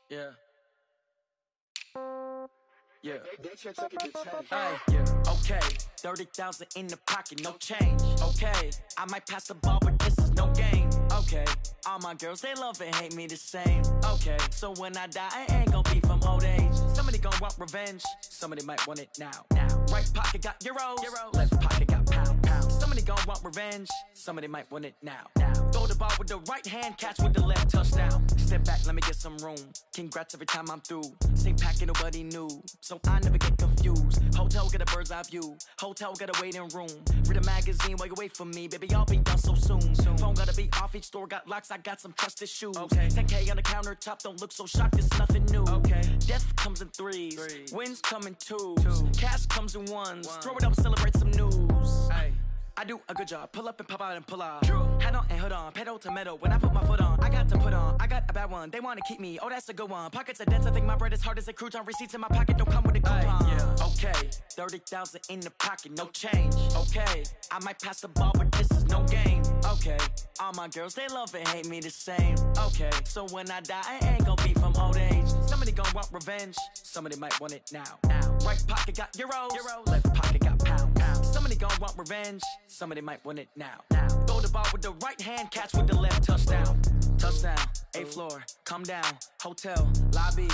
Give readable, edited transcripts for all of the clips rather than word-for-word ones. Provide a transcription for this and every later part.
Yeah. Yeah. Hey, Yeah. okay, 30,000 in the pocket, no change. Okay, I might pass the ball, but this is no game. Okay, all my girls, they love and hate me the same. Okay, so when I die, I ain't gonna be from old age. Somebody gon' want revenge, somebody might want it now. Right pocket got euros, left pocket got pounds. Somebody gon' want revenge, somebody might want it now. Throw the ball with the right hand, catch with the left, touchdown. Step back, let me get some room. Congrats every time I'm through. Same packet, nobody knew, so I never get confused. Hotel get a bird's eye view. Hotel get a waiting room. Read a magazine while you wait for me, baby. I'll be done so soon. Phone gotta be off. Each store got locks. I got some trusted shoes. Okay. 10K on the countertop. Don't look so shocked. It's nothing new. Okay. Death comes in threes. Wins come in twos. Cash comes in ones. Throw it up, celebrate some news. Hey. I do a good job. Pull up and pop out and pull off. Head on and hood on. Pedal to metal. When I put my foot on, I got to put on. I got a bad one. They want to keep me. Oh, that's a good one. Pockets are dense. I think my bread is hard as a crouton. Receipts in my pocket don't come with a coupon. Yeah. Okay, 30,000 in the pocket, no change. Okay, I might pass the ball, but this is no game. Okay, all my girls, they love and hate me the same. Okay, so when I die, I ain't gonna be from old age. Somebody gon' want revenge. Somebody might want it now. Right pocket got euros. Left pocket got pounds. Somebody gon' want revenge. Somebody might want it now. Throw the ball with the right hand, catch with the left, touchdown. Touchdown, 8th floor, come down, hotel, lobby.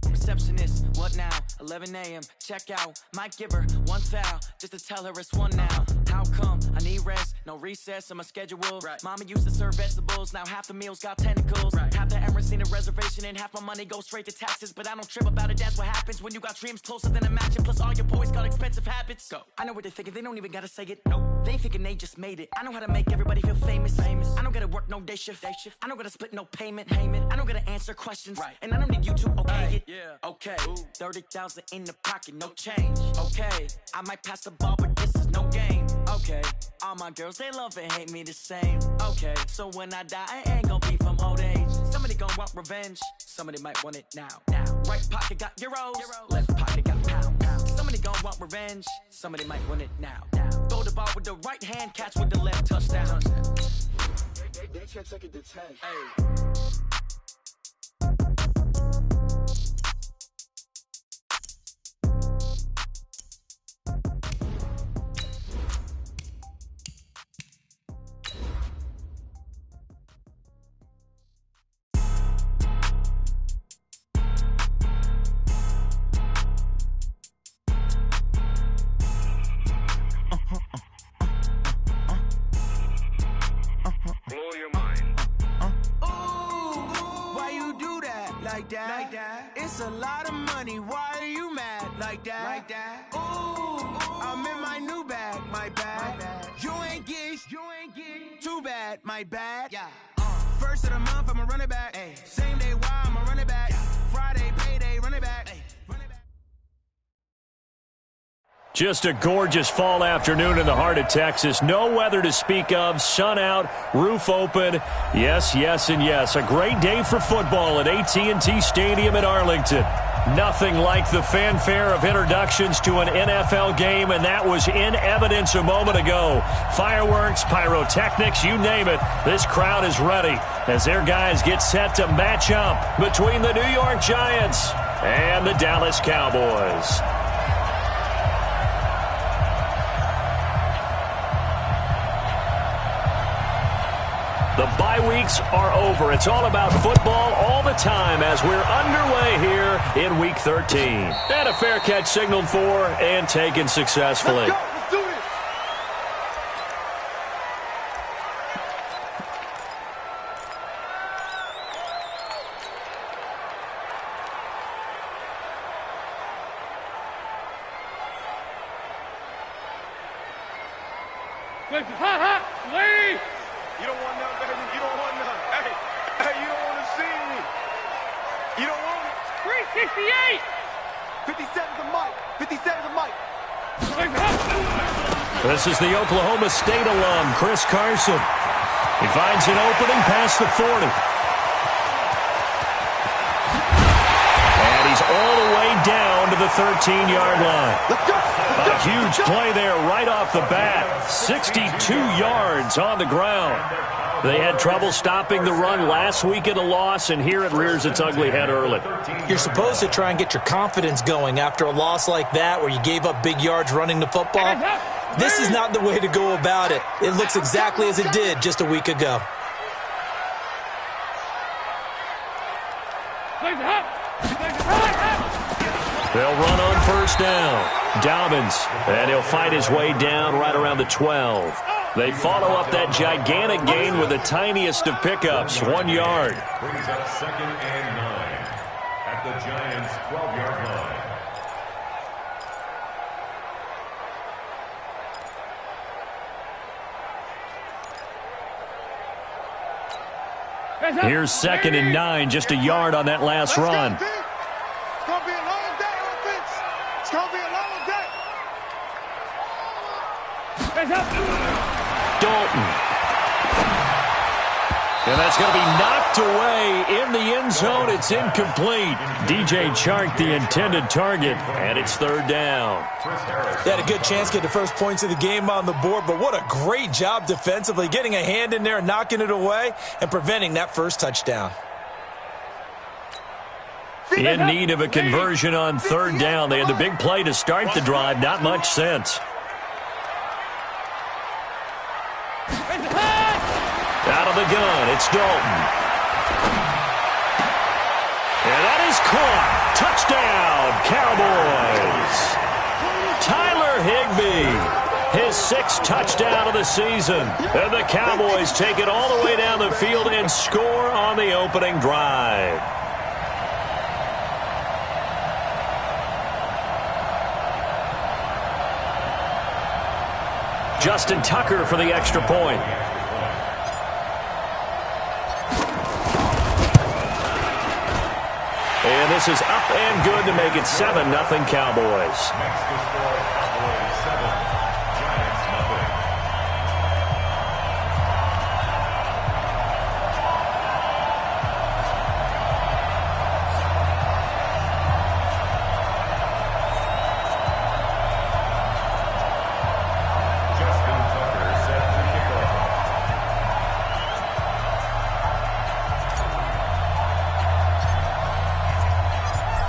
Receptionist, what now? 11 a.m., check out. Might give her one foul, just to tell her it's one now. How come? I need rest, no recess in my schedule. Right. Mama used to serve vegetables, now half the meals got tentacles. Right. Half the Emirates need a reservation and half my money goes straight to taxes. But I don't trip about it, that's what happens when you got dreams closer than a match. And plus all your boys got expensive habits. Go. I know what they're thinking, they don't even gotta say it. Nope. They ain't thinking they just made it. I know how to make everybody feel famous. I don't gotta work no day shift. I don't gotta split no payment. I don't gotta answer questions. Right. And I don't need you to okay it. Yeah. Okay, Ooh. 30,000 in the pocket, no change. Okay, I might pass the ball, but this is no game. Okay, all my girls, they love and hate me the same. Okay, so when I die, I ain't gonna be from old age. Somebody gon' want revenge, somebody might want it now. Right pocket got euros, left pocket got pounds. Somebody gon' want revenge, somebody might want it now. Throw the ball with the right hand, catch with the left, touchdown. They check it to 10. Hey. Like that. It's a lot of money. Why are you mad like that? Ooh, I'm in my new bag, my bad. You ain't getting too bad, my bad. Yeah. First of the month, I'ma run it back. Ay. Same day, why I'ma run it back. Yeah. Friday, payday, run it back. Ay. Just a gorgeous fall afternoon in the heart of Texas. No weather to speak of. Sun out, roof open. Yes, yes, and yes. A great day for football at AT&T Stadium in Arlington. Nothing like the fanfare of introductions to an NFL game, and that was in evidence a moment ago. Fireworks, pyrotechnics, you name it. This crowd is ready as their guys get set to match up between the New York Giants and the Dallas Cowboys. The bye weeks are over. It's all about football all the time as we're underway here in Week 13. And a fair catch signaled for and taken successfully. Let's go. Let's do it. Lee! You don't want none, baby. You don't want none. Hey, you don't want to see me. You don't want it. 368! 57's a mic. 57's a mic. This is the Oklahoma State alum, Chris Carson. He finds an opening past the 40. And he's all the way down to the 13-yard line. Let's go. A huge play there right off the bat. 62 yards on the ground. They had trouble stopping the run last week in a loss, and here it rears its ugly head early. You're supposed to try and get your confidence going after a loss like that where you gave up big yards running the football. This is not the way to go about it. It looks exactly as it did just a week ago. They'll run on first down. Dobbins, and he'll fight his way down right around the 12. They follow up that gigantic gain with the tiniest of pickups, 1 yard. Brings up 2nd and 9 at the Giants' 12-yard line. Here's 2nd and 9, just a yard on that last run. It's going to be a long day, offense. It's going to be a long day. Dalton. And that's going to be knocked away in the end zone. It's incomplete. DJ Chark, the intended target, and it's 3rd down. They had a good chance to get the first points of the game on the board, but what a great job defensively, getting a hand in there and knocking it away and preventing that first touchdown. In need of a conversion on 3rd down. They had the big play to start the drive. Not much sense. Out of the gun, it's Dalton. And that is caught. Touchdown, Cowboys. Tyler Higbee, his 6th touchdown of the season. And the Cowboys take it all the way down the field and score on the opening drive. Justin Tucker for the extra point. And this is up and good to make it 7-0 Cowboys. Next to score, Cowboys 7, Giants 0. Justin Tucker set to kick off.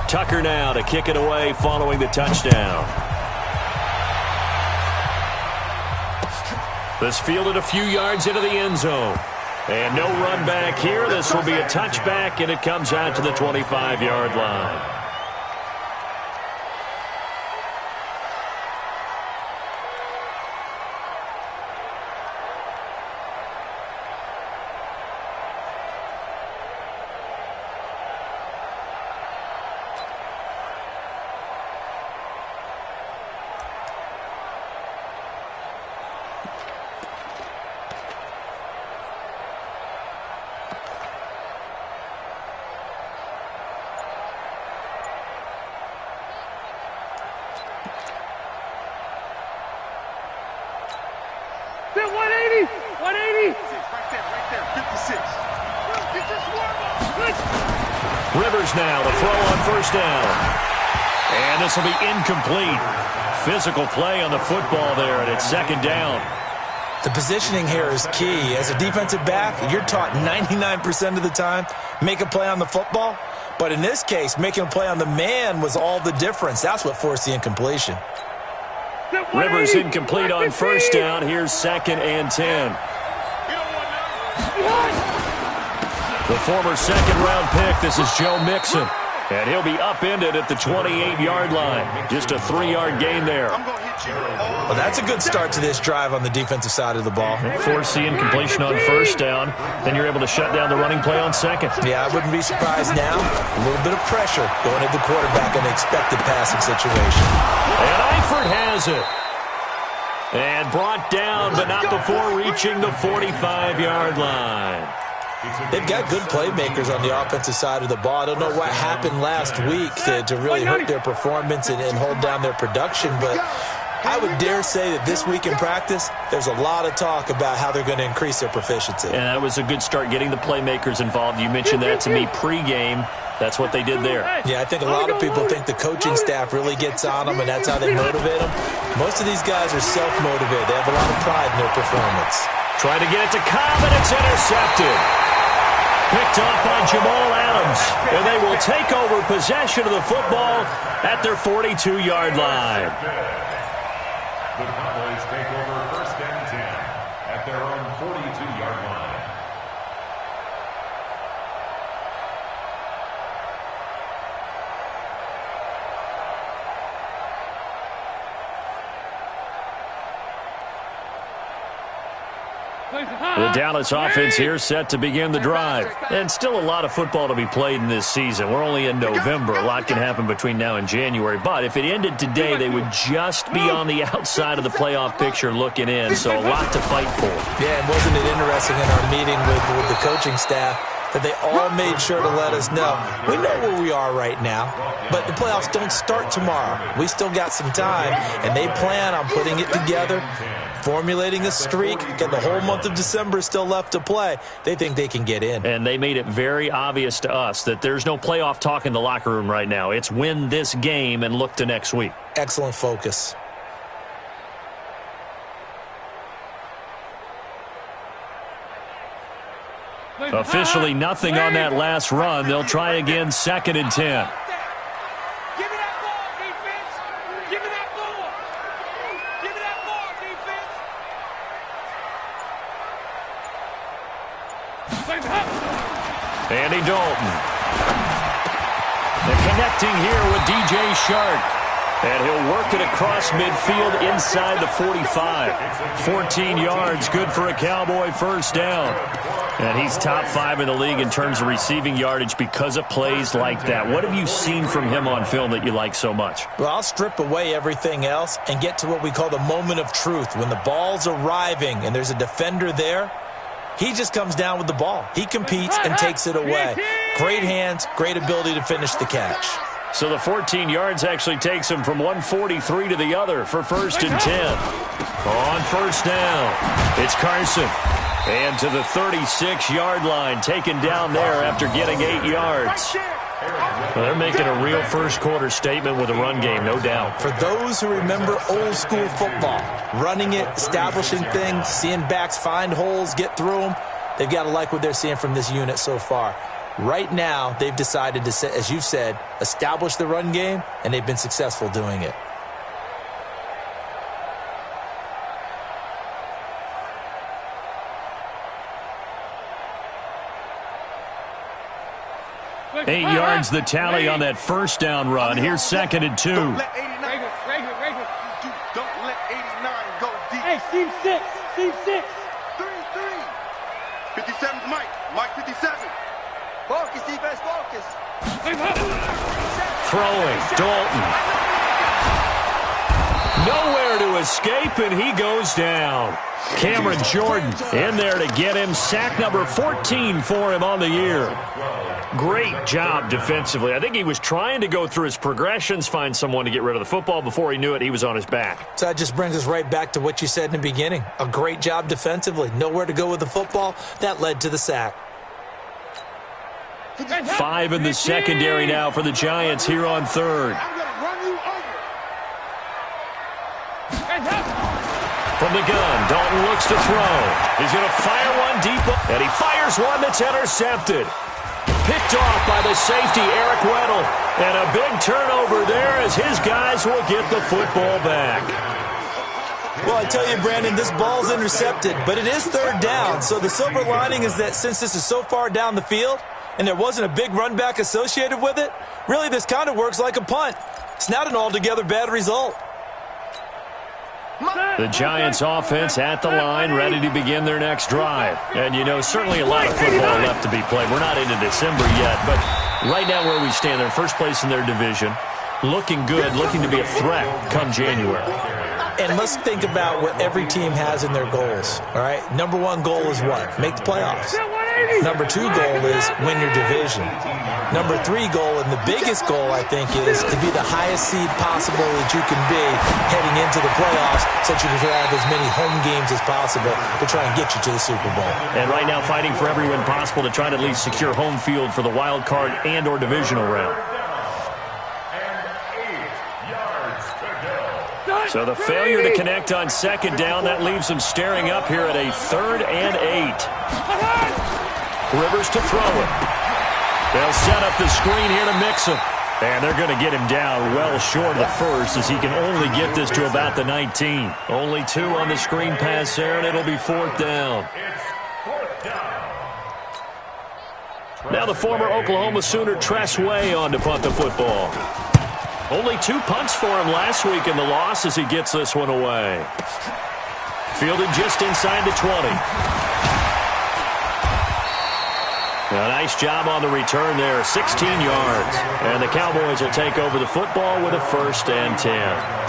Tucker now to kick it away following the touchdown. This fielded a few yards into the end zone. And no run back here. This will be a touchback, and it comes out to the 25-yard line. Rivers now to throw on first down. And this will be incomplete. Physical play on the football there, and it's 2nd down. The positioning here is key. As a defensive back, you're taught 99% of the time, make a play on the football. But in this case, making a play on the man was all the difference. That's what forced the incompletion. Rivers incomplete on first down. Here's 2nd and 10. The former 2nd-round pick, this is Joe Mixon. And he'll be upended at the 28-yard line. Just a 3-yard gain there. Well, that's a good start to this drive on the defensive side of the ball. Force the incompletion on first down. Then you're able to shut down the running play on 2nd. Yeah, I wouldn't be surprised now. A little bit of pressure going at the quarterback in an expected passing situation. And Eifert has it. And brought down, but not before reaching the 45-yard line. They've got good playmakers on the offensive side of the ball. I don't know what happened last week to really hurt their performance and hold down their production, but I would dare say that this week in practice, there's a lot of talk about how they're going to increase their proficiency. And that was a good start getting the playmakers involved. You mentioned that to me pregame. That's what they did there. Yeah, I think a lot of people think the coaching staff really gets on them, and that's how they motivate them. Most of these guys are self-motivated. They have a lot of pride in their performance. Trying to get it to Cobb, and it's intercepted. Picked off by Jamal Adams, and they will take over possession of the football at their 42-yard line. The Cowboys take over 1st and 10 at their own 42-yard line. The Dallas offense here set to begin the drive. And still a lot of football to be played in this season. We're only in November. A lot can happen between now and January. But if it ended today, they would just be on the outside of the playoff picture looking in. So a lot to fight for. Yeah, and wasn't it interesting in our meeting with the coaching staff that they all made sure to let us know, we know where we are right now, but the playoffs don't start tomorrow. We still got some time, and they plan on putting it together, formulating a streak. Got the whole month of December still left to play. They think they can get in. And they made it very obvious to us that there's no playoff talk in the locker room right now. It's win this game and look to next week. Excellent focus. Officially nothing on that last run. They'll try again, 2nd and 10. Give me that ball, defense! Give me that ball! Give me that ball, defense! Andy Dalton. And connecting here with DJ Shark. And he'll work it across midfield inside the 45. 14 yards, good for a Cowboy first down. And he's top 5 in the league in terms of receiving yardage because of plays like that. What have you seen from him on film that you like so much? Well, I'll strip away everything else and get to what we call the moment of truth. When the ball's arriving and there's a defender there, he just comes down with the ball. He competes and takes it away. Great hands, great ability to finish the catch. So the 14 yards actually takes him from 143 to the other for 1st and 10. On first down, it's Carson. And to the 36-yard line, taken down there after getting 8 yards. Well, they're making a real first-quarter statement with a run game, no doubt. For those who remember old-school football, running it, establishing things, seeing backs find holes, get through them, they've got to like what they're seeing from this unit so far. Right now, they've decided to, as you said, establish the run game, and they've been successful doing it. Eight yards the tally on that first down run. Here's 2nd and 2. Don't let 89 go deep. Hey, seam 6. Seam 6. 3. 57's Mike. Mike 57. Focus, defense, focus. Throwing, Dalton. Nowhere to escape, and he goes down. Cameron Jordan in there to get him. Sack number 14 for him on the year. Great job defensively. I think he was trying to go through his progressions, find someone to get rid of the football. Before he knew it, he was on his back. So that just brings us right back to what you said in the beginning. A great job defensively. Nowhere to go with the football. That led to the sack. 5 in the secondary now for the Giants here on 3rd. From the gun, Dalton looks to throw. He's going to fire one deep, and he fires one that's intercepted. Picked off by the safety, Eric Weddle. And a big turnover there as his guys will get the football back. Well, I tell you, Brandon, this ball's intercepted, but it is 3rd down. So the silver lining is that since this is so far down the field and there wasn't a big run back associated with it, really this kind of works like a punt. It's not an altogether bad result. The Giants offense at the line, ready to begin their next drive. And, you know, certainly a lot of football left to be played. We're not into December yet, but right now where we stand, they're first place in their division, looking good, looking to be a threat come January. And let's think about what every team has in their goals, all right? Number 1 goal is what? Make the playoffs. Number 2 goal is win your division. Number 3 goal, and the biggest goal, I think, is to be the highest seed possible that you can be heading into the playoffs so that you can have as many home games as possible to try and get you to the Super Bowl. And right now fighting for every win possible to try to at least secure home field for the wild card and or divisional round. And 8 yards to go. So the failure to connect on second down, that leaves them staring up here at a 3rd and 8. Rivers to throw it. They'll set up the screen here to mix him. And they're going to get him down well short of the first, as he can only get this to about the 19. Only 2 on the screen pass there, and it'll be 4th down. Now the former Oklahoma Sooner Tress Way on to punt the football. Only 2 punts for him last week in the loss as he gets this one away. Fielded just inside the 20. A nice job on the return there, 16 yards. And the Cowboys will take over the football with a 1st and 10.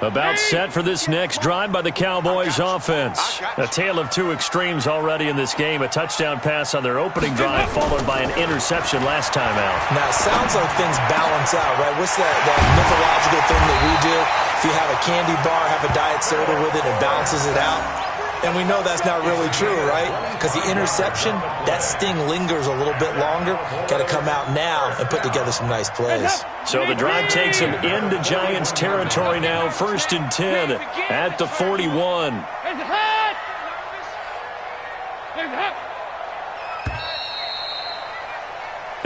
About set for this next drive by the Cowboys offense. A tale of 2 extremes already in this game. A touchdown pass on their opening drive followed by an interception last time out. Now, it sounds like things balance out, right? What's that mythological thing that we do? If you have a candy bar, have a diet soda with it, it balances it out. And we know that's not really true, right? Because the interception, that sting lingers a little bit longer. Got to come out now and put together some nice plays. So the drive takes him into Giants territory now. 1st and 10 at the 41.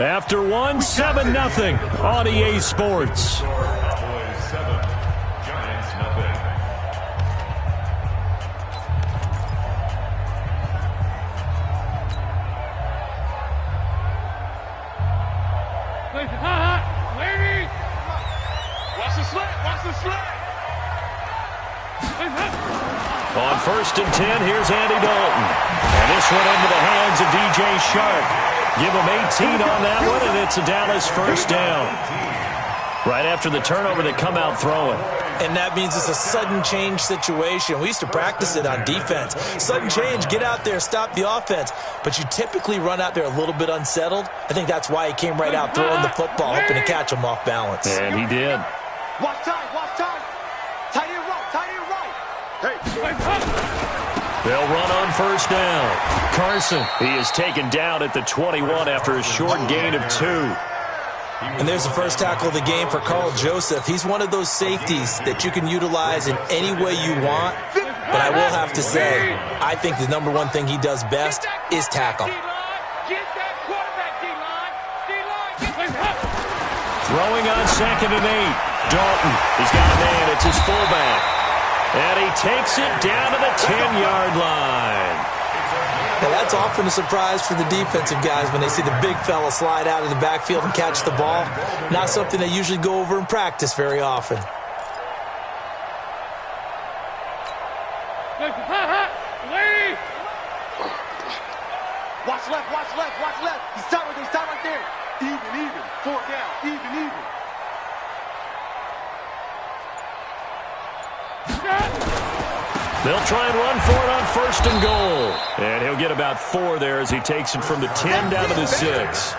After 1, 7-0 on EA Sports. Cowboys 7, Giants nothing. Watch the slant. Watch the slant. On 1st and 10, here's Andy Dalton. And this one into the hands of DJ Shark. Give him 18 on that one, and it's a Dallas 1st down. Right after the turnover, they come out throwing. And that means it's a sudden change situation. We used to practice it on defense. Sudden change, get out there, stop the offense. But you typically run out there a little bit unsettled. I think that's why he came right out throwing the football, hoping to catch him off balance. And he did. Watch time. Watch time. Tight end right. Tight end right. Hey. They'll run on 1st down. Carson, he is taken down at the 21 after a short gain of 2. And there's the first tackle of the game for Carl Joseph. He's one of those safeties that you can utilize in any way you want. But I will have to say, I think the number one thing he does best is tackle. Get that quarterback, D-line. Throwing on 2nd and 8. Dalton, he's got a man. It's his fullback. And he takes it down to the 10-yard line. Now, that's often a surprise for the defensive guys when they see the big fella slide out of the backfield and catch the ball. Not something they usually go over in practice very often. Watch left, watch left, watch left. He's tight right there. Even. 4th down. Even. They'll try and run for it on 1st and goal. And he'll get about 4 there as he takes it from the 10 down to the 6.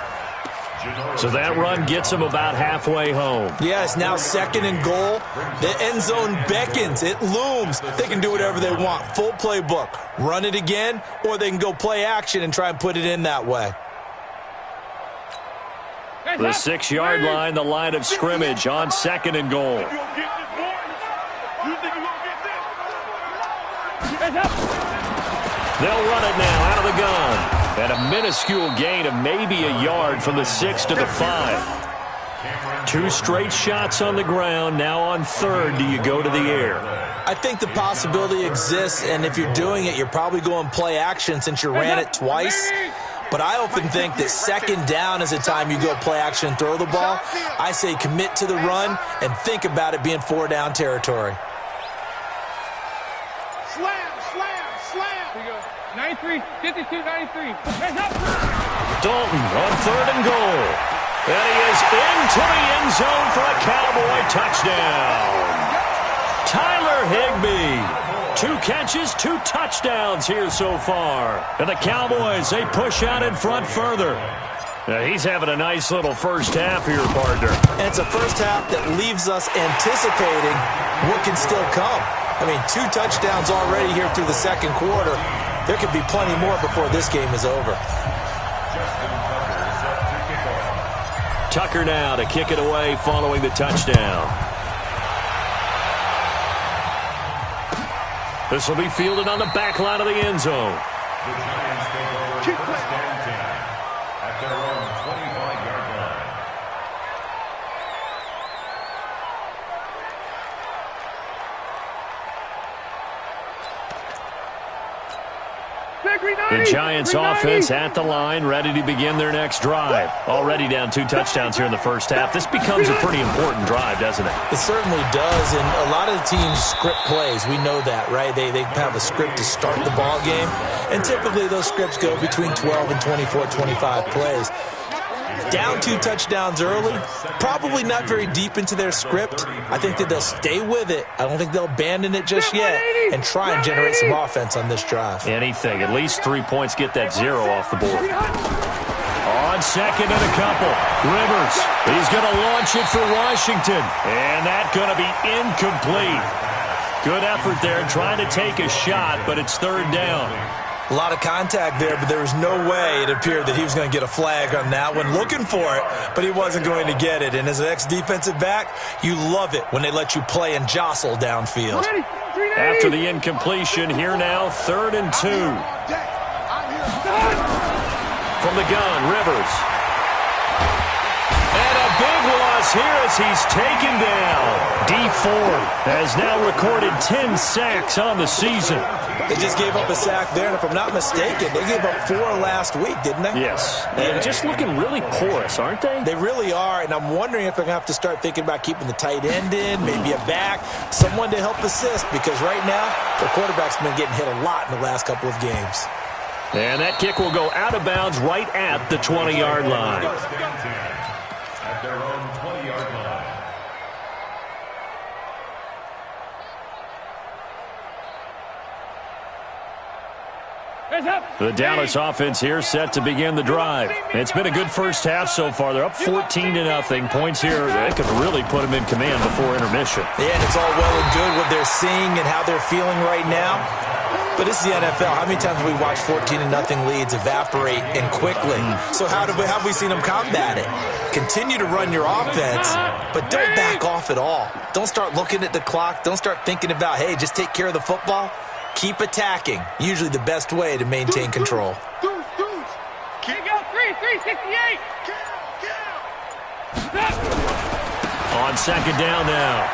So that run gets him about halfway home. Yes, now 2nd and goal. The end zone beckons. It looms. They can do whatever they want. Full playbook. Run it again, or they can go play action and try and put it in that way. The 6-yard line, the line of scrimmage on 2nd and goal. They'll run it now out of the gun. And a minuscule gain of maybe a yard from the 6 to the 5. 2 straight shots on the ground. Now on 3rd, do you go to the air? I think the possibility exists, and if you're doing it, you're probably going play action since you ran it twice. But I often think that 2nd down is the time you go play action and throw the ball. I say commit to the run and think about it being 4-down territory. Slam. 93, 52, 93. Hands up. Dalton on 3rd and goal. And he is into the end zone for a Cowboy touchdown. Tyler Higbee. 2 catches, 2 touchdowns here so far. And the Cowboys, they push out in front further. He's having a nice little first half here, partner. And it's a first half that leaves us anticipating what can still come. I mean, 2 touchdowns already here through the second quarter. There could be plenty more before this game is over. Tucker now to kick it away following the touchdown. This will be fielded on the back line of the end zone. The Giants take over first and 10 at their own 25-yard line. The Giants offense at the line, ready to begin their next drive. Already down 2 touchdowns here in the first half. This becomes a pretty important drive, doesn't it? It certainly does, and a lot of the teams script plays. We know that, right? They have a script to start the ball game, and typically those scripts go between 12 and 24, 25 plays. Down 2 touchdowns early, probably not very deep into their script. I think that they'll stay with it. I don't think they'll abandon it just yet and try and generate some offense on this drive. Anything. At least 3 points, get that 0 off the board. On second and a couple, Rivers. He's going to launch it for Washington, and that's going to be incomplete. Good effort there trying to take a shot, but it's third down. A lot of contact there, but there was no way it appeared that he was going to get a flag on that one. Looking for it, but he wasn't going to get it. And as an ex-defensive back, you love it when they let you play and jostle downfield. After the incompletion, here now, 3rd and 2. From the gun, Rivers. And a big loss here as he's taken down. Dee Ford has now recorded 10 sacks on the season. They just gave up a sack there, and if I'm not mistaken, they gave up 4 last week, didn't they? Yes. And just looking really porous, aren't they? They really are, and I'm wondering if they're going to have to start thinking about keeping the tight end in, maybe a back, someone to help assist, because right now, their quarterback's been getting hit a lot in the last couple of games. And that kick will go out of bounds right at the 20-yard line. At their own 20-yard line. The Dallas offense here set to begin the drive. It's been a good first half so far. They're up 14-0. Points here, they could really put them in command before intermission. Yeah, and it's all well and good what they're seeing and how they're feeling right now. But this is the NFL. How many times have we watched 14-0 leads evaporate and quickly? So how have we seen them combat it? Continue to run your offense, but don't back off at all. Don't start looking at the clock. Don't start thinking about, hey, just take care of the football. Keep attacking. Usually the best way to maintain control. Here you go, 368. On second down now,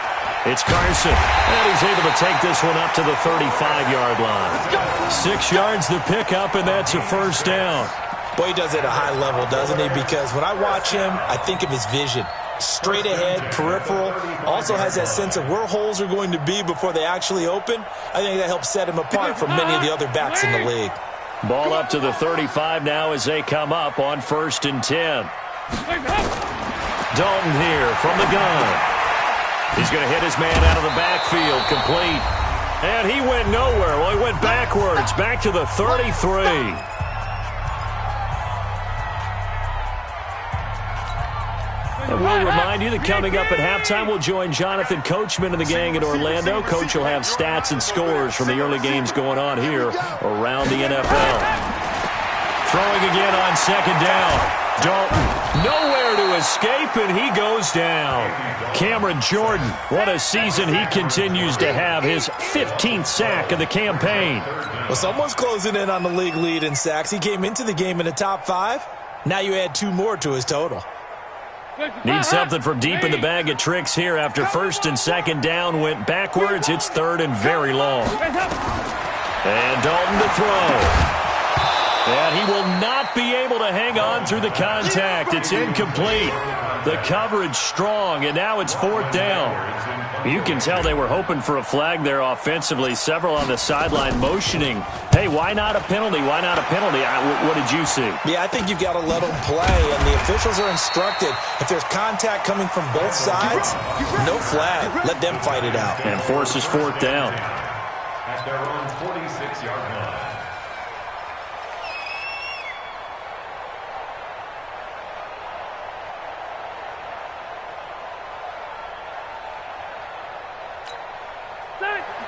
it's Carson. And he's able to take this one up to the 35-yard line. 6 yards the pickup, and that's a first down. Boy, he does it at a high level, doesn't he? Because when I watch him, I think of his vision. Straight ahead, peripheral, also has that sense of where holes are going to be before they actually open. I think that helps set him apart from many of the other backs in the league. Ball up to the 35 now as they come up on 1st and 10. Dalton here from the gun. He's going to hit his man out of the backfield, complete. And he went nowhere. Well, he went backwards, back to the 33. And we'll remind you that coming up at halftime, we'll join Jonathan Coachman and the gang in Orlando. Coach will have stats and scores from the early games going on here around the NFL. Throwing again on second down. Dalton, nowhere to escape, and he goes down. Cameron Jordan, what a season he continues to have. His 15th sack of the campaign. Well, someone's closing in on the league lead in sacks. He came into the game in the top 5. Now you add 2 more to his total. Need something from deep in the bag of tricks here after 1st and 2nd down went backwards. It's 3rd and very long. And Dalton to throw. And he will not be able to hang on through the contact. It's incomplete. The coverage strong, and now it's 4th down. You can tell they were hoping for a flag there offensively. Several on the sideline motioning. Hey, why not a penalty? Why not a penalty? What did you see? Yeah, I think you've got to let them play, and the officials are instructed. If there's contact coming from both sides, no flag. Let them fight it out. And forces 4th down. At their own 46-yard line.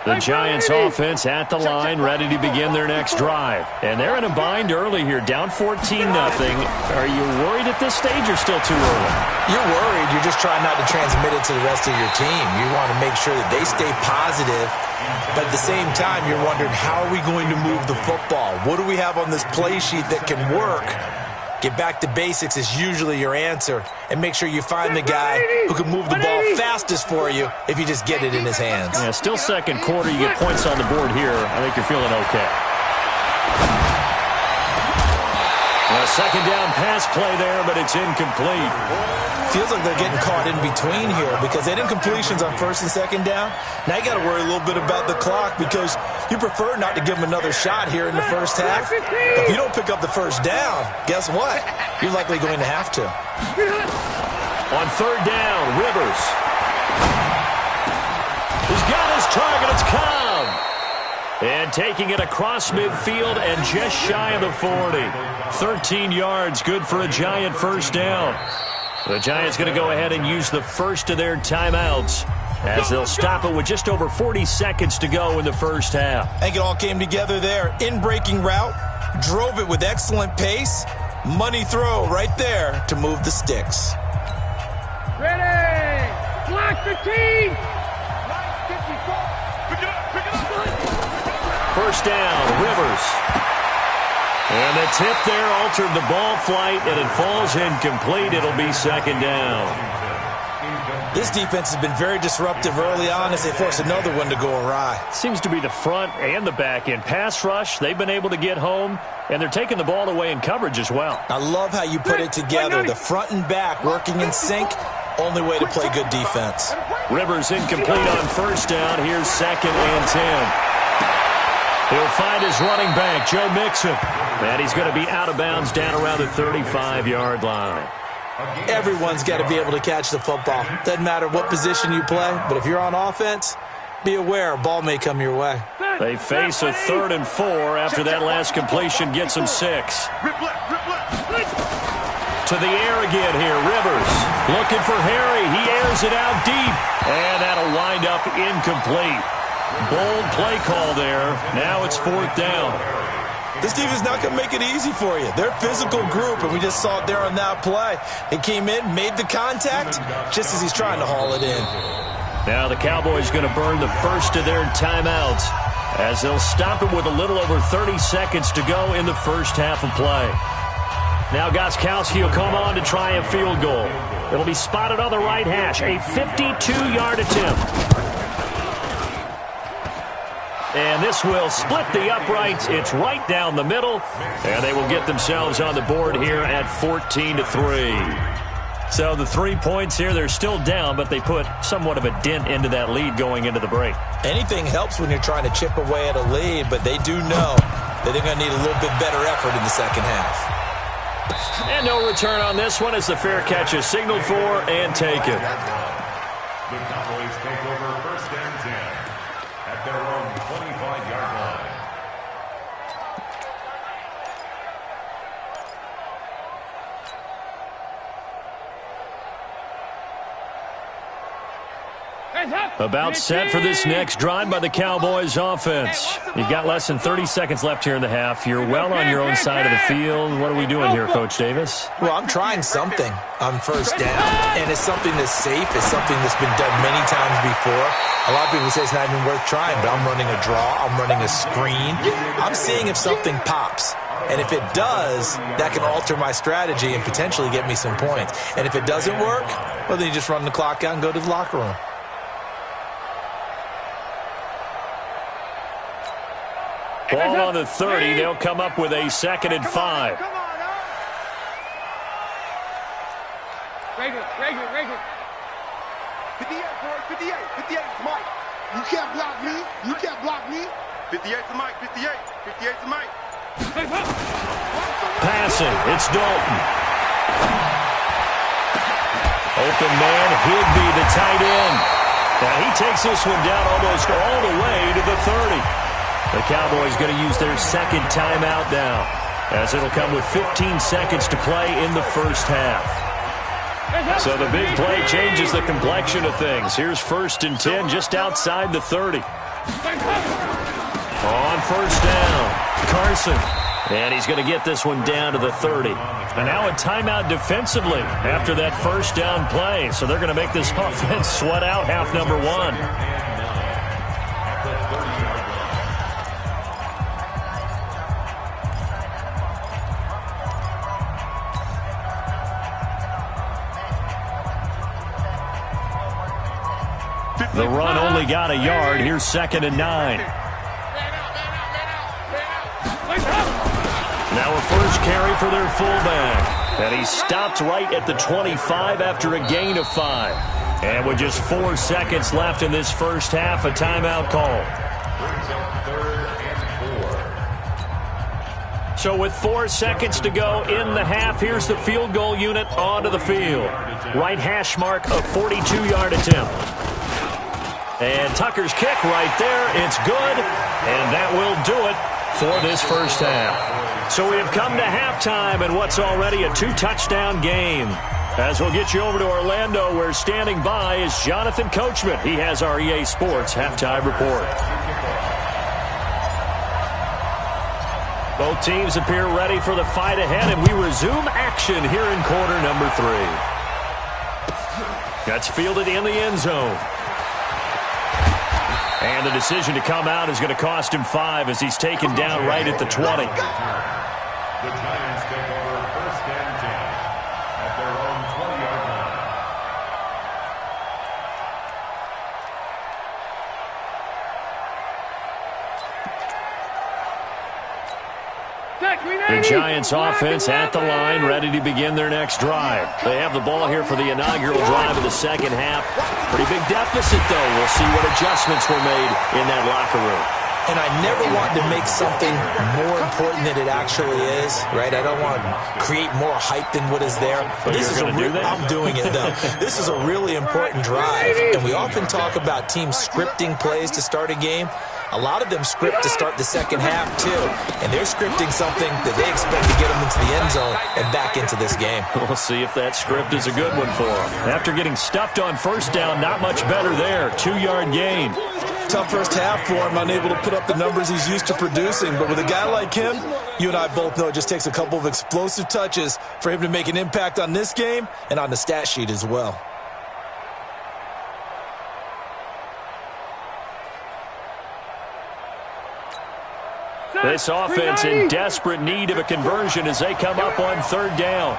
The Giants offense at the line, ready to begin their next drive. And they're in a bind early here, down 14-0. Are you worried at this stage or still too early? You're worried. You're just trying not to transmit it to the rest of your team. You want to make sure that they stay positive. But at the same time, you're wondering, how are we going to move the football? What do we have on this play sheet that can work? Get back to basics is usually your answer. And make sure you find the guy who can move the ball fastest for you if you just get it in his hands. Yeah, still second quarter. You get points on the board here. I think you're feeling okay. A second down pass play there, but it's incomplete. Feels like they're getting caught in between here because they didn't completions on first and second down. Now you got to worry a little bit about the clock because you prefer not to give them another shot here in the first half. If you don't pick up the first down, guess what? You're likely going to have to. On third down, Rivers. He's got his target. It's Cobb. And taking it across midfield and just shy of the 40. 13 yards, good for a Giant first down. The Giants going to go ahead and use the first of their timeouts as they'll stop it with just over 40 seconds to go in the first half. I think it all came together there. In-breaking route, drove it with excellent pace. Money throw right there to move the sticks. Ready! Block 15! First down, Rivers. And the tip there altered the ball flight, and it falls incomplete. It'll be second down. This defense has been very disruptive early on as they force another one to go awry. Seems to be the front and the back end. Pass rush, they've been able to get home, and they're taking the ball away in coverage as well. I love how you put it together. The front and back working in sync. Only way to play good defense. Rivers incomplete on first down. Here's second and 10. He'll find his running back, Joe Mixon. And he's going to be out of bounds down around the 35-yard line. Everyone's got to be able to catch the football. Doesn't matter what position you play, but if you're on offense, be aware a ball may come your way. They face a 3rd and 4 after that last completion gets them 6. To the air again here, Rivers looking for Harry. He airs it out deep, and that'll wind up incomplete. Bold play call there. Now it's 4th down. This team is not going to make it easy for you. They're a physical group, and we just saw it there on that play. He came in, made the contact, just as he's trying to haul it in. Now the Cowboys going to burn the first of their timeouts as they'll stop it with a little over 30 seconds to go in the first half of play. Now Gostkowski will come on to try a field goal. It'll be spotted on the right hash, a 52-yard attempt. And this will split the uprights. It's right down the middle, and they will get themselves on the board here at 14-3. So the 3 points here, they're still down, but they put somewhat of a dent into that lead going into the break. Anything helps when you're trying to chip away at a lead, but they do know that they're going to need a little bit better effort in the second half. And no return on this one as the fair catch is signaled for and taken. The Cowboys take over first and 10 at their own 25-yard line. About set for this next drive by the Cowboys offense. You've got less than 30 seconds left here in the half. You're well on your own side of the field. What are we doing here, Coach Davis? Well, I'm trying something on first down, and it's something that's safe. It's something that's been done many times before. A lot of people say it's not even worth trying, but I'm running a draw. I'm running a screen. I'm seeing if something pops. And if it does, that can alter my strategy and potentially get me some points. And if it doesn't work, well, then you just run the clock out and go to the locker room. Ball on the 30. They'll come up with a 2nd and 5. Regular. 58, 58, Mike. You can't block me. 58 to Mike, 58 to Mike. Passing, it's Dalton. Open man, Higbee, the tight end. Now he takes this one down almost all the way to the 30. The Cowboys going to use their second timeout now, as it'll come with 15 seconds to play in the first half. So the big play changes the complexion of things. Here's 1st and 10 just outside the 30. On first down, Carson. And he's going to get this one down to the 30. And now a timeout defensively after that first down play. So they're going to make this offense sweat out half number one. The run only got a yard. Here's 2nd and 9. Now a first carry for their fullback. And he stopped right at the 25 after a gain of 5. And with just 4 seconds left in this first half, a timeout call. So with 4 seconds to go in the half, here's the field goal unit onto the field. Right hash mark, a 42-yard attempt. And Tucker's kick right there. It's good. And that will do it for this first half. So we have come to halftime in what's already a 2-touchdown game. As we'll get you over to Orlando, where standing by is Jonathan Coachman. He has our EA Sports halftime report. Both teams appear ready for the fight ahead, and we resume action here in quarter number 3. That's fielded in the end zone. And the decision to come out is going to cost him 5 as he's taken down right at the 20. The Giants take over 1st and 10 at their own 20-yard line. The Giants offense at the line, ready to begin their next drive. They have the ball here for the inaugural drive of the second half. Pretty big deficit, though. We'll see what adjustments were made in that locker room. And I never want to make something more important than it actually is, right? I don't want to create more hype than what is there. But this is I'm doing it, though. This is a really important drive. And we often talk about teams scripting plays to start a game. A lot of them script to start the second half, too. And they're scripting something that they expect to get them into the end zone and back into this game. We'll see if that script is a good one for them. After getting stuffed on first down, not much better there. 2-yard gain. Tough first half for him, unable to put up the numbers he's used to producing. But with a guy like him, you and I both know it just takes a couple of explosive touches for him to make an impact on this game and on the stat sheet as well. This offense in desperate need of a conversion as they come up on 3rd down.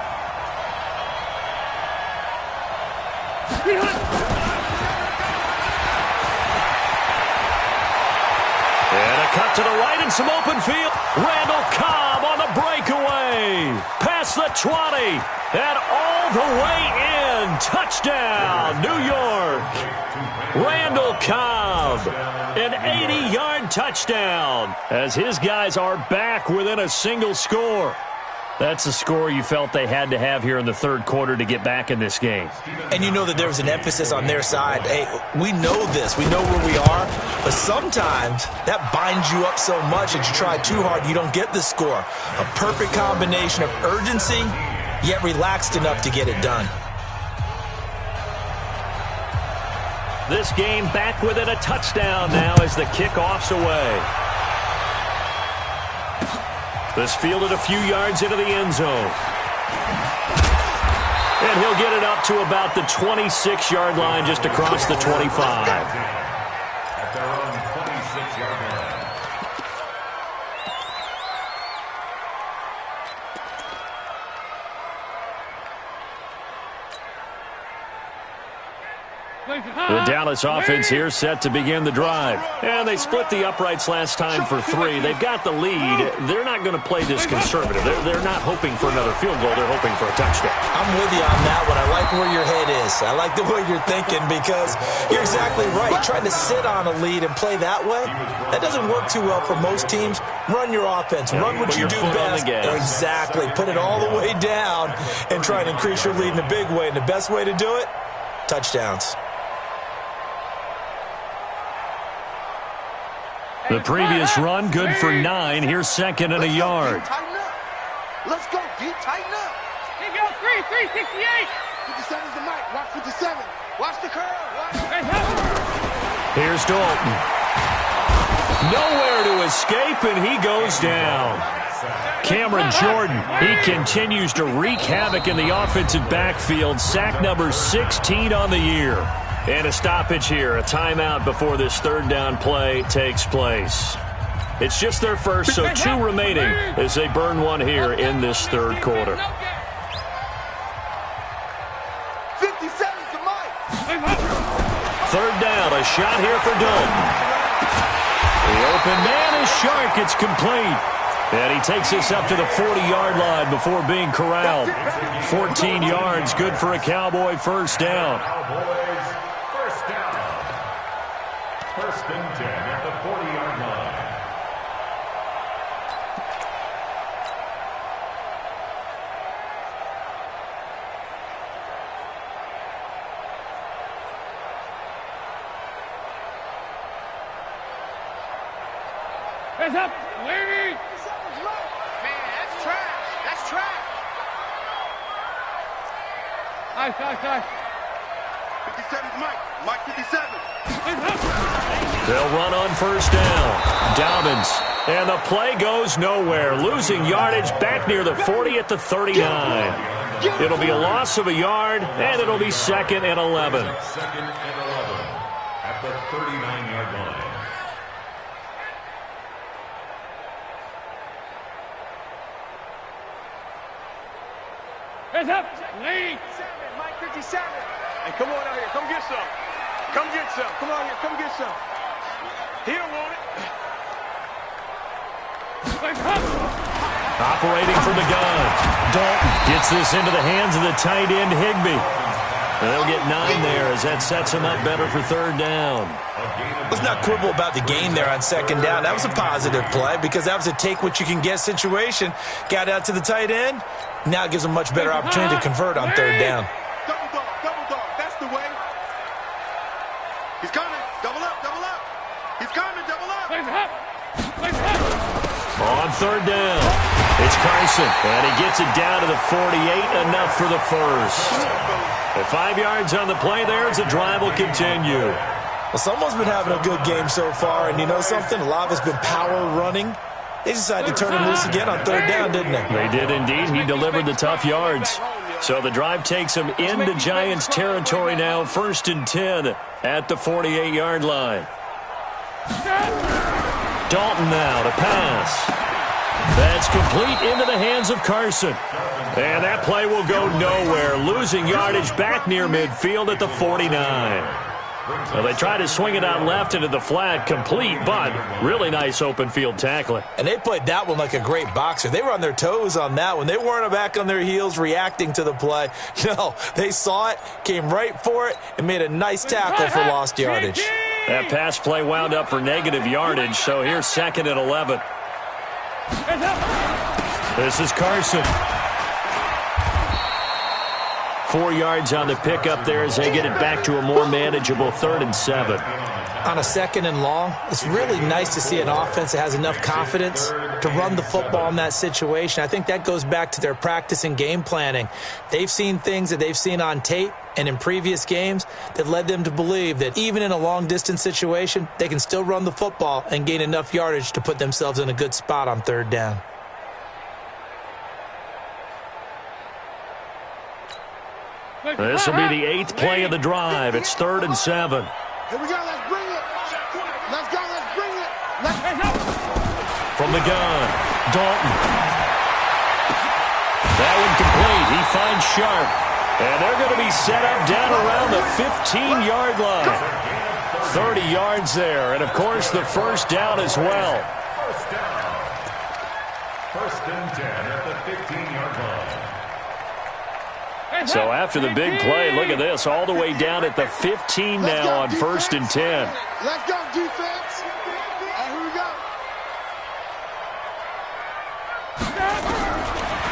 And a cut to the right and some open field. Randall Cobb on the breakaway. Past the 20 and all the way in. Touchdown, New York. Randall Cobb, an 80-yard touchdown as his guys are back within a single score. That's a score you felt they had to have here in the 3rd quarter to get back in this game. And you know that there was an emphasis on their side. Hey, we know this. We know where we are. But sometimes that binds you up so much that you try too hard, you don't get the score. A perfect combination of urgency, yet relaxed enough to get it done. This game back within a touchdown now as the kickoff's away. This fielded a few yards into the end zone. And he'll get it up to about the 26-yard line just across the 25. At their own 26-yard line. The Dallas offense here set to begin the drive. And they split the uprights last time for 3. They've got the lead. They're not going to play this conservative. They're not hoping for another field goal. They're hoping for a touchdown. I'm with you on that one. I like where your head is. I like the way you're thinking because you're exactly right. Trying to sit on a lead and play that way, that doesn't work too well for most teams. Run your offense. Run what you do best. Exactly. Put it all the way down and try and increase your lead in a big way. And the best way to do it, touchdowns. The previous run, good for 9. Here's 2nd and a yard. Let's go, D. Tighten up. Here you go, 368. 57's the mic. Watch 57. Watch the curl. Here's Dalton. Nowhere to escape, and he goes down. Cameron Jordan, he continues to wreak havoc in the offensive backfield. Sack number 16 on the year. And a stoppage here, a timeout before this third down play takes place. It's just their first, so 2 remaining as they burn one here in this third quarter. 57 to Mike. Third down, a shot here for Dalton. The open man is Shark. It's complete. And he takes this up to the 40-yard line before being corralled. 14 yards, good for a Cowboy first down. Cowboys first down. First and 10 at the 40-yard line. Hands up, lady! Man, that's trash. That's trash. Nice. 57 is Mike. Mike 57. They'll run on first down. Dobbins. And the play goes nowhere. Losing yardage back near the 40 at the 39. It'll be a loss of a yard, and it'll be 2nd and 11. 2nd and 11 at the 39-yard line. Hands up, lady! Mike 57. Hey, come on out here. Come get some. Come get some. Come on here. Come get some. He don't want it. Operating from the gun. Dalton gets this into the hands of the tight end, Higbee. And they'll get 9 there as that sets him up better for third down. Let's not quibble about the gain there on second down. That was a positive play because that was a take-what-you-can-get situation. Got out to the tight end. Now it gives him a much better opportunity to convert on third down. Double dog. That's the way. He's coming. Double up. He's coming. Double up. On third down, it's Carson, and he gets it down to the 48, enough for the first. At 5 yards on the play there as the drive will continue. Well, someone's been having a good game so far, and you know something? A lot of it's been power running. They decided to turn him loose again on third down, didn't they? They did indeed. He delivered the tough yards. So the drive takes him into Giants territory now, 1st and 10 at the 48-yard line. Dalton now to pass. That's complete into the hands of Carson. And that play will go nowhere, losing yardage back near midfield at the 49. Well, they try to swing it out left into the flat, complete, but really nice open field tackling. And they played that one like a great boxer. They were on their toes on that one. They weren't back on their heels reacting to the play. No, they saw it, came right for it, and made a nice tackle for lost yardage. That pass play wound up for negative yardage, so here's 2nd and 11. This is Carson. 4 yards on the pickup there as they get it back to a more manageable 3rd and 7. On a 2nd and long, it's really nice to see an offense that has enough confidence to run the football in that situation. I think that goes back to their practice and game planning. They've seen things that they've seen on tape and in previous games that led them to believe that even in a long-distance situation, they can still run the football and gain enough yardage to put themselves in a good spot on third down. This will be the 8th play of the drive. It's 3rd and 7. Here we go. Let's bring it. Let's go. Let's bring it. From the gun, Dalton. That one complete. He finds Sharp. And they're going to be set up down around the 15-yard line. 30 yards there. And, of course, the first down as well. First down. 1st and 10 at the 15-yard line. So after the big play, look at this, all the way down at the 15 now on 1st and 10. Let's go, defense. Here we go.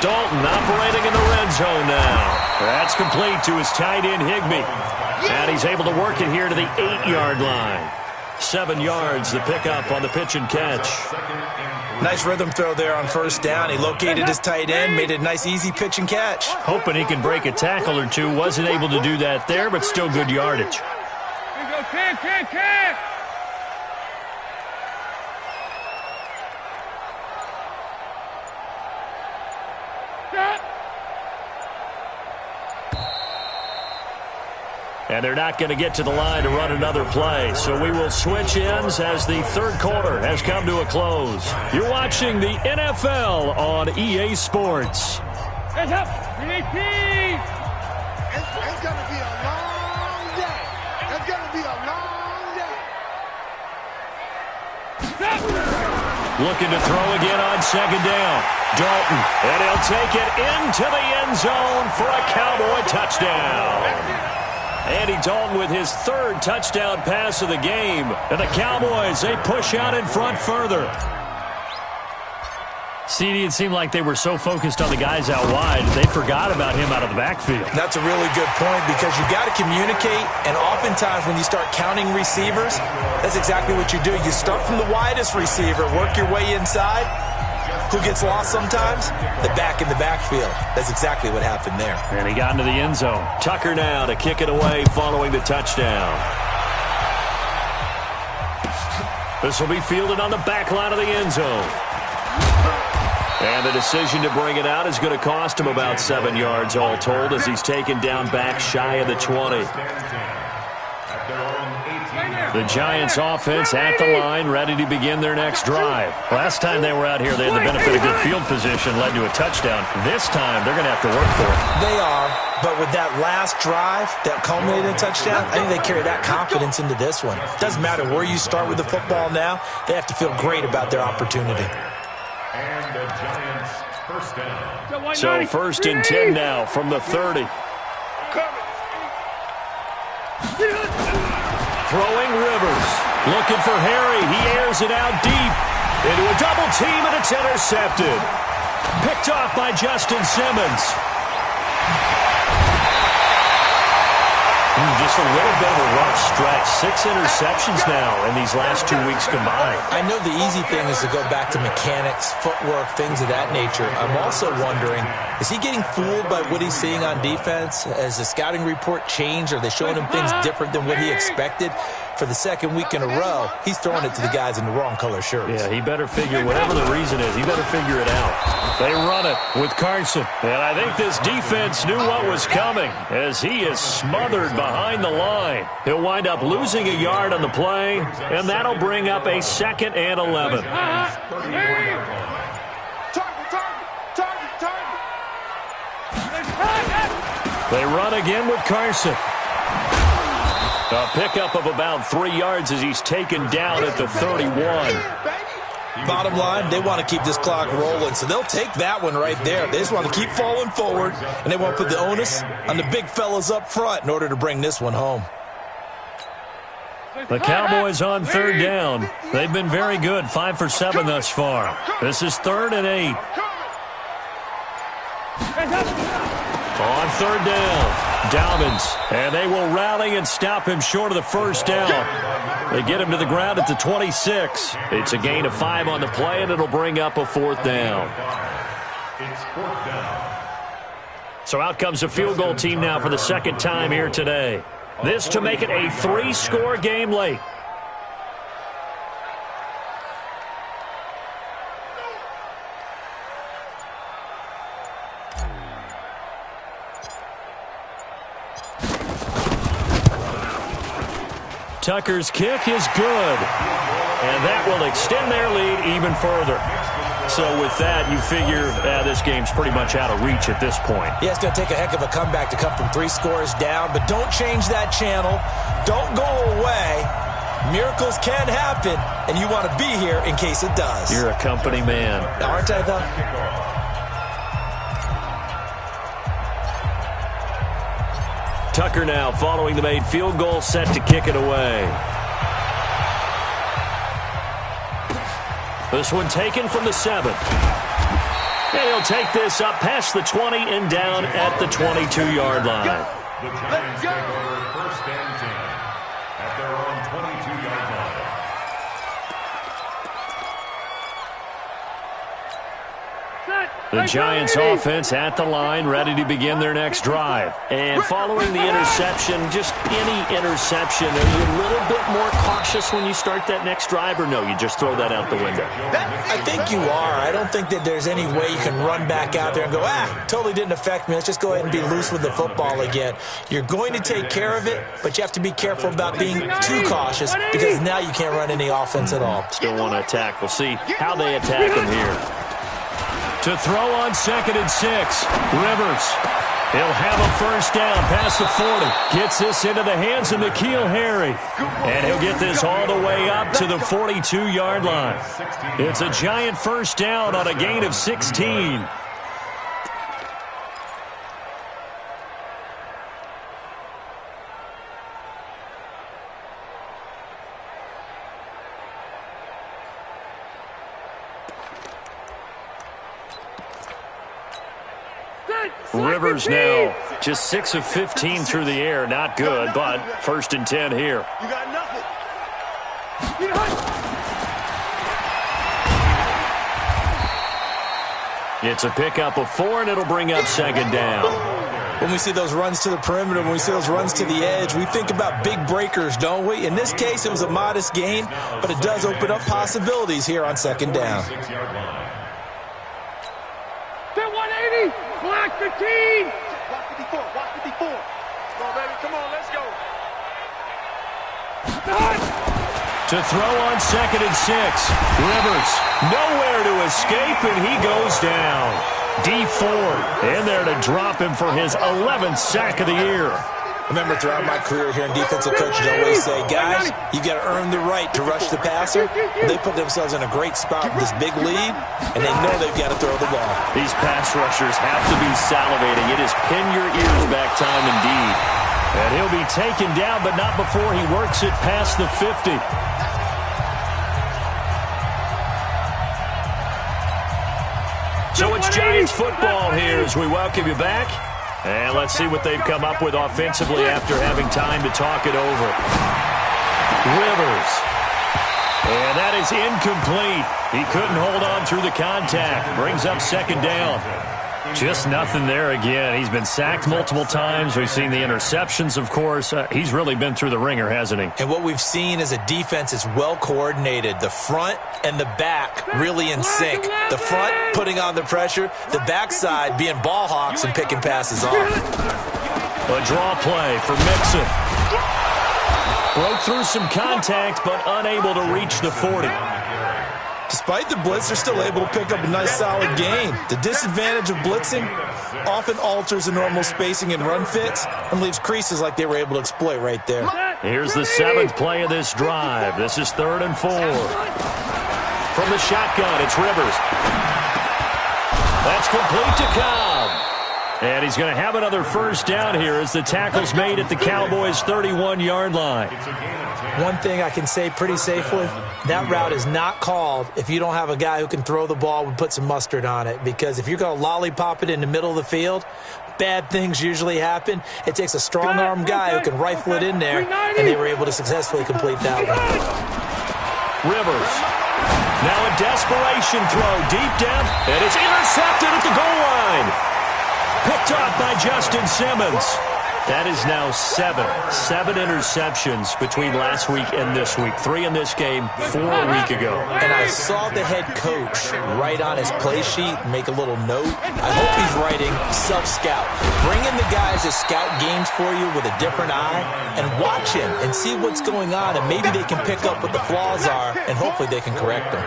Dalton operating in the red zone now. That's complete to his tight end, Higbee. And he's able to work it here to the 8-yard line. 7 yards, the pickup on the pitch and catch. Nice rhythm throw there on first down. He located his tight end, made it a nice easy pitch and catch. Hoping he can break a tackle or two. Wasn't able to do that there, but still good yardage. And they're not going to get to the line to run another play. So we will switch ends as the third quarter has come to a close. You're watching the NFL on EA Sports. Hands up! EAP! It's going to be a long day. It's going to be a long day. Looking to throw again on second down. Dalton, and he'll take it into the end zone for a Cowboy touchdown. Andy Dalton with his third touchdown pass of the game. And the Cowboys, they push out in front further. CD, it seemed like they were so focused on the guys out wide, they forgot about him out of the backfield. That's a really good point because you got to communicate, and oftentimes when you start counting receivers, that's exactly what you do. You start from the widest receiver, work your way inside. Who gets lost sometimes? The back in the backfield. That's exactly what happened there. And he got into the end zone. Tucker now to kick it away following the touchdown. This will be fielded on the back line of the end zone. And the decision to bring it out is going to cost him about 7 yards all told as he's taken down back shy of the 20. The Giants offense at the line, ready to begin their next drive. Last time they were out here, they had the benefit of good field position, led to a touchdown. This time, they're going to have to work for it. They are, but with that last drive that culminated in a touchdown, I think they carry that confidence into this one. Doesn't matter where you start with the football now, they have to feel great about their opportunity. And the Giants first down. So 1st and 10 now from the 30. Throwing Rivers. Looking for Harry. He airs it out deep. Into a double team, and it's intercepted. Picked off by Justin Simmons. Just a little bit of a rough stretch. 6 interceptions now in these last 2 weeks combined. I know the easy thing is to go back to mechanics, footwork, things of that nature. I'm also wondering, is he getting fooled by what he's seeing on defense? Has the scouting report changed? Are they showing him things different than what he expected? For the second week in a row, he's throwing it to the guys in the wrong color shirts. Yeah, he better figure, whatever the reason is, he better figure it out. They run it with Carson. And I think this defense knew what was coming as he is smothered behind the line. He'll wind up losing a yard on the play, and that'll bring up a 2nd and 11. They run again with Carson. A pickup of about 3 yards as he's taken down at the 31. Bottom line, they want to keep this clock rolling, so they'll take that one right there. They just want to keep falling forward, and they want to put the onus on the big fellas up front in order to bring this one home. The Cowboys on 3rd down. They've been very good, 5 for 7 thus far. This is 3rd and 8. On 3rd down. Dobbins, and they will rally and stop him short of the 1st down. They get him to the ground at the 26. It's a gain of 5 on the play, and it'll bring up a 4th down. It's 4th down. So out comes a field goal team now for the 2nd time here today. This to make it a 3-score game late. Tucker's kick is good, and that will extend their lead even further. So with that, you figure this game's pretty much out of reach at this point. Yeah, it's going to take a heck of a comeback to come from 3 scores down, but don't change that channel. Don't go away. Miracles can happen, and you want to be here in case it does. You're a company man. Aren't I, though? Tucker now following the made field goal, set to kick it away. This one taken from the 7. And he'll take this up past the 20 and down at the 22-yard line. The Giants take over 1st and 10 at their own 22-yard line. Set. The Giants offense at the line, ready to begin their next drive. And following the interception, just any interception, are you a little bit more cautious when you start that next drive, or no, you just throw that out the window? I think you are. I don't think that there's any way you can run back out there and go, totally didn't affect me. Let's just go ahead and be loose with the football again. You're going to take care of it, but you have to be careful about being too cautious because now you can't run any offense at all. Still want to attack. We'll see how they attack him here. To throw on 2nd and 6, Rivers. He'll have a first down past the 40. Gets this into the hands of N'Keal Harry. And he'll get this all the way up to the 42-yard line. It's a giant first down on a gain of 16. Rivers now just 6 of 15 through the air. Not good, but 1st and 10 here. You got nothing. It's a pickup of 4, and it'll bring up 2nd down. When we see those runs to the perimeter, when we see those runs to the edge, we think about big breakers, don't we? In this case, it was a modest gain, but it does open up possibilities here on 2nd down. 180, block 15. Block 54, block 54. Come on, baby, come on, let's go. To throw on 2nd and 6, Rivers nowhere to escape, and he goes down. D Ford in there to drop him for his 11th sack of the year. Remember, throughout my career here in defensive coaches, I always say, guys, you got to earn the right to rush the passer. They put themselves in a great spot with this big lead, and they know they've got to throw the ball. These pass rushers have to be salivating. It is pin your ears back time indeed. And he'll be taken down, but not before he works it past the 50. So it's Giants football here as we welcome you back. And let's see what they've come up with offensively after having time to talk it over. Rivers. And that is incomplete. He couldn't hold on through the contact. Brings up 2nd down. Just nothing there again. He's been sacked multiple times. We've seen the interceptions, of course. He's really been through the ringer, hasn't he? And what we've seen is a defense is well coordinated. The front and the back really in sync. The front putting on the pressure. The backside being ball hawks and picking passes off. A draw play for Mixon. Broke through some contact, but unable to reach the 40. Despite the blitz, they're still able to pick up a nice solid gain. The disadvantage of blitzing often alters the normal spacing and run fits and leaves creases like they were able to exploit right there. Here's the 7th play of this drive. This is 3rd and 4. From the shotgun, it's Rivers. That's complete to Cobb. And he's going to have another first down here as the tackle's made at the Cowboys' 31-yard line. One thing I can say pretty safely, that route is not called if you don't have a guy who can throw the ball and put some mustard on it. Because if you're going to lollipop it in the middle of the field, bad things usually happen. It takes a strong-arm guy who can rifle it in there, and they were able to successfully complete that one. Rivers. Now a desperation throw deep down, and it's intercepted at the goal line. Picked off by Justin Simmons. That is now 7 interceptions between last week and this week. 3 in this game, 4 a week ago. And I saw the head coach write on his play sheet, make a little note. I hope he's writing self-scout. Bring in the guys that scout games for you with a different eye and watch him and see what's going on, and maybe they can pick up what the flaws are, and hopefully they can correct them.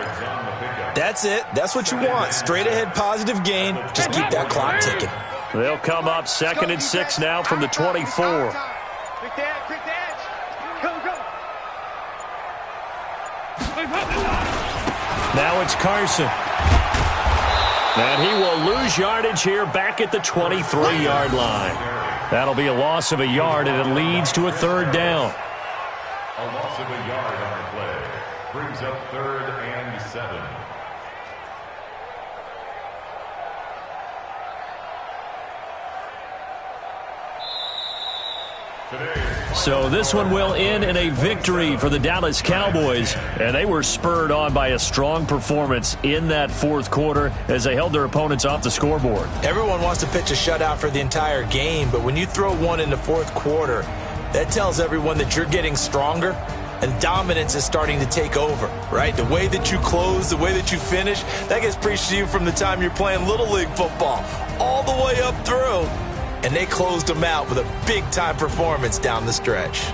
That's it. That's what you want. Straight ahead positive gain. Just keep that clock ticking. They'll come up 2nd and 6 now from the 24. Quick the edge. Go. Now it's Carson. And he will lose yardage here back at the 23-yard line. That'll be a loss of a yard, and it leads to a 3rd down. A loss of a yard on the play. Brings up 3rd and 7. So this one will end in a victory for the Dallas Cowboys, and they were spurred on by a strong performance in that fourth quarter as they held their opponents off the scoreboard. Everyone wants to pitch a shutout for the entire game, but when you throw one in the fourth quarter, that tells everyone that you're getting stronger and dominance is starting to take over, right? The way that you close, the way that you finish, that gets preached to you from the time you're playing Little League football all the way up through. And they closed them out with a big-time performance down the stretch.